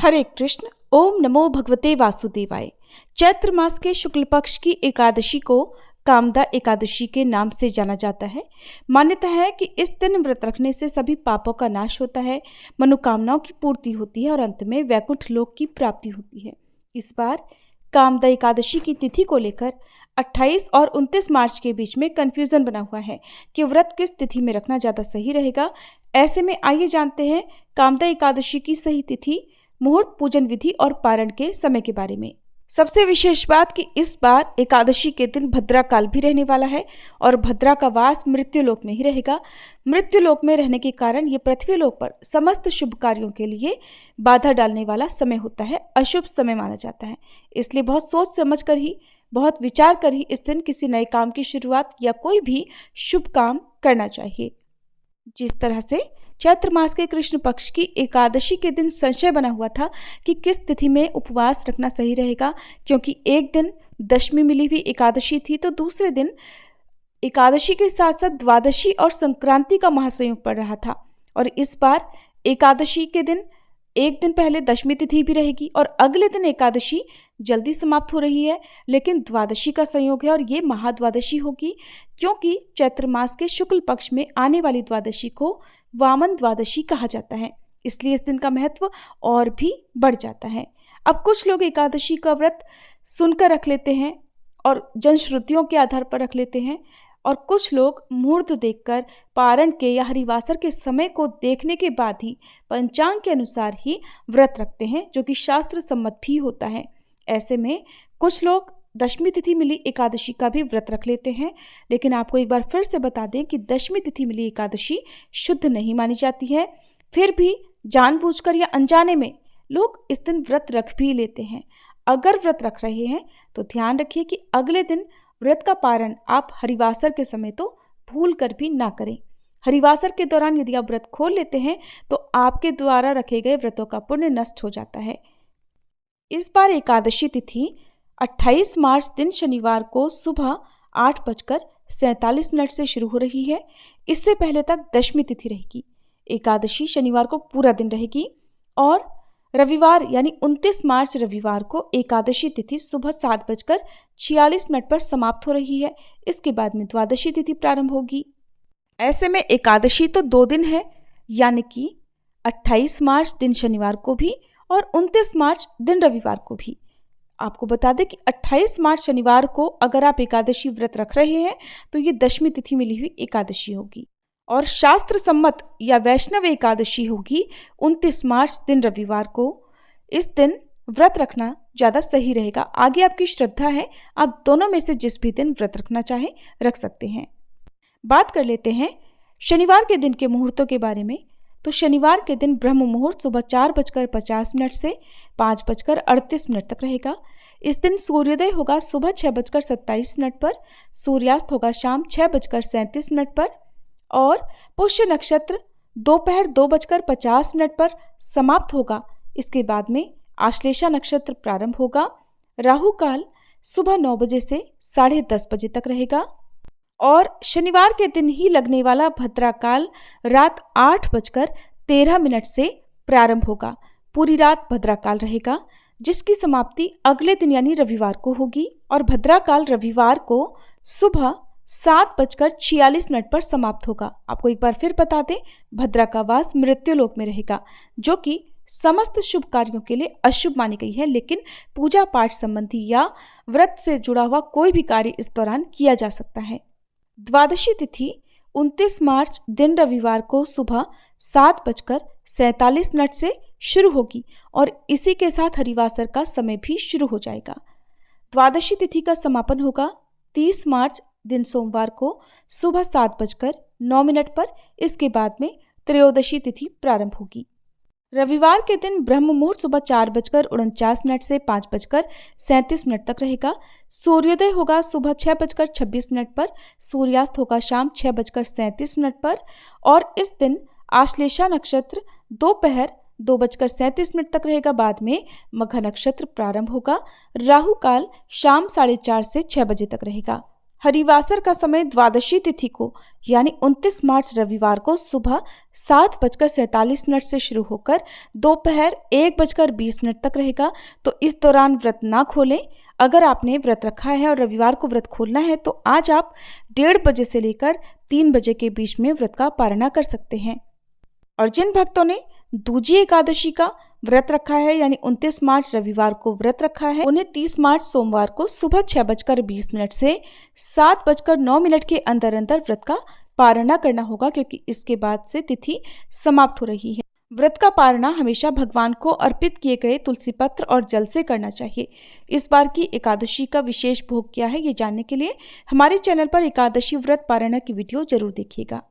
हरे कृष्ण। ओम नमो भगवते वासुदेवाय। चैत्र मास के शुक्ल पक्ष की एकादशी को कामदा एकादशी के नाम से जाना जाता है। मान्यता है कि इस दिन व्रत रखने से सभी पापों का नाश होता है, मनोकामनाओं की पूर्ति होती है और अंत में वैकुंठ लोक की प्राप्ति होती है। इस बार कामदा एकादशी की तिथि को लेकर 28 और 29 मार्च के बीच में कंफ्यूजन बना हुआ है कि व्रत किस तिथि में रखना ज़्यादा सही रहेगा। ऐसे में आइए जानते हैं कामदा एकादशी की सही तिथि, मुहूर्त, पूजन विधि और पारण के समय के बारे में। सबसे विशेष बात कि इस बार एकादशी के दिन भद्रा काल भी रहने वाला है और भद्रा का वास मृत्युलोक में ही रहेगा। मृत्युलोक में रहने के कारण ये पृथ्वीलोक पर समस्त शुभ कार्यों के लिए बाधा डालने वाला समय होता है, अशुभ समय माना जाता है। इसलिए बहुत सोच समझ कर ही, बहुत विचार कर ही इस दिन किसी नए काम की शुरुआत या कोई भी शुभ काम करना चाहिए। जिस तरह से चैत्र मास के कृष्ण पक्ष की एकादशी के दिन संशय बना हुआ था कि किस तिथि में उपवास रखना सही रहेगा, क्योंकि एक दिन दशमी मिली हुई एकादशी थी तो दूसरे दिन एकादशी के साथ साथ द्वादशी और संक्रांति का महासंयोग पड़ रहा था। और इस बार एकादशी के दिन एक दिन पहले दशमी तिथि भी रहेगी और अगले दिन एकादशी जल्दी समाप्त हो रही है, लेकिन द्वादशी का संयोग है और ये महाद्वादशी होगी, क्योंकि चैत्र मास के शुक्ल पक्ष में आने वाली द्वादशी को वामन द्वादशी कहा जाता है। इसलिए इस दिन का महत्व और भी बढ़ जाता है। अब कुछ लोग एकादशी का व्रत सुनकर रख लेते हैं और जनश्रुतियों के आधार पर रख लेते हैं, और कुछ लोग मुहूर्त देखकर पारण के या हरिवासर के समय को देखने के बाद ही पंचांग के अनुसार ही व्रत रखते हैं, जो कि शास्त्र सम्मत भी होता है। ऐसे में कुछ लोग दशमी तिथि मिली एकादशी का भी व्रत रख लेते हैं, लेकिन आपको एक बार फिर से बता दें कि दशमी तिथि मिली एकादशी शुद्ध नहीं मानी जाती है। फिर भी जानबूझकर या अनजाने में लोग इस दिन व्रत रख भी लेते हैं। अगर व्रत रख रहे हैं तो ध्यान रखिए कि अगले दिन व्रत का पारण आप हरिवासर के समय तो भूल कर भी ना करें। हरिवासर के दौरान यदि आप व्रत खोल लेते हैं तो आपके द्वारा रखे गए व्रतों का पुण्य नष्ट हो जाता है। इस बार एकादशी तिथि 28 मार्च दिन शनिवार को सुबह 8:47 से शुरू हो रही है। इससे पहले तक दशमी तिथि रहेगी। एकादशी शनिवार को पूरा दिन रहेगी और रविवार यानी 29 मार्च रविवार को एकादशी तिथि सुबह 7:46 पर समाप्त हो रही है। इसके बाद में द्वादशी तिथि प्रारंभ होगी। ऐसे में एकादशी तो 2 दिन है, यानी कि 28 मार्च दिन शनिवार को भी और 29 मार्च दिन रविवार को भी। आपको बता दें कि 28 मार्च शनिवार को अगर आप एकादशी व्रत रख रहे हैं तो ये दशमी तिथि मिली हुई एकादशी होगी, और शास्त्र सम्मत या वैष्णव एकादशी होगी 29 मार्च दिन रविवार को। इस दिन व्रत रखना ज़्यादा सही रहेगा। आगे आपकी श्रद्धा है, आप दोनों में से जिस भी दिन व्रत रखना चाहें रख सकते हैं। बात कर लेते हैं शनिवार के दिन के मुहूर्तों के बारे में। तो शनिवार के दिन ब्रह्म मुहूर्त सुबह 4:50 से 5:38 तक रहेगा। इस दिन सूर्योदय होगा सुबह 6:27 पर, सूर्यास्त होगा शाम 6:37 पर, और पुष्य नक्षत्र दोपहर 2:50 पर समाप्त होगा। इसके बाद में आश्लेषा नक्षत्र प्रारंभ होगा। राहु काल सुबह 9 बजे से 10:30 बजे तक रहेगा, और शनिवार के दिन ही लगने वाला भद्रा काल रात 8:13 से प्रारंभ होगा। पूरी रात भद्रा काल रहेगा, जिसकी समाप्ति अगले दिन यानी रविवार को होगी, और भद्रा काल रविवार को सुबह 7:46 पर समाप्त होगा। आपको एक बार फिर बता दें, भद्रा का वास मृत्युलोक में रहेगा, जो कि समस्त शुभ कार्यों के लिए अशुभ मानी गई है, लेकिन पूजा पाठ संबंधी या व्रत से जुड़ा हुआ कोई भी कार्य इस दौरान किया जा सकता है। द्वादशी तिथि 29 मार्च दिन रविवार को सुबह 7:47 से शुरू होगी और इसी के साथ हरिवासर का समय भी शुरू हो जाएगा। द्वादशी तिथि का समापन होगा 30 मार्च दिन सोमवार को सुबह 7:09 पर। इसके बाद में त्रयोदशी तिथि प्रारंभ होगी। रविवार के दिन ब्रह्म मुहूर्त सुबह 4:49 से 5:37 तक रहेगा। सूर्योदय होगा सुबह 6:26 पर, सूर्यास्त होगा शाम 6:37 पर, और इस दिन आश्लेषा नक्षत्र दोपहर 2:37 तक रहेगा। बाद में मघा नक्षत्र प्रारंभ होगा। राहु काल शाम 4:30 से 6 बजे तक रहेगा। हरिवासर का समय द्वादशी तिथि को यानी 29 मार्च रविवार को सुबह 7:47 से शुरू होकर दोपहर 1:20 तक रहेगा। तो इस दौरान व्रत ना खोलें। अगर आपने व्रत रखा है और रविवार को व्रत खोलना है तो आज आप 1:30 बजे से लेकर 3 बजे के बीच में व्रत का पारणा कर सकते हैं। और जिन भक्तों ने दूजी एकादशी का व्रत रखा है यानी 29 मार्च रविवार को व्रत रखा है, उन्हें 30 मार्च सोमवार को सुबह 6:20 से 7:09 के अंदर अंदर व्रत का पारणा करना होगा, क्योंकि इसके बाद से तिथि समाप्त हो रही है। व्रत का पारणा हमेशा भगवान को अर्पित किए गए तुलसी पत्र और जल से करना चाहिए। इस बार की एकादशी का विशेष भोग क्या है, ये जानने के लिए हमारे चैनल पर एकादशी व्रत पारणा की वीडियो जरूर देखिएगा।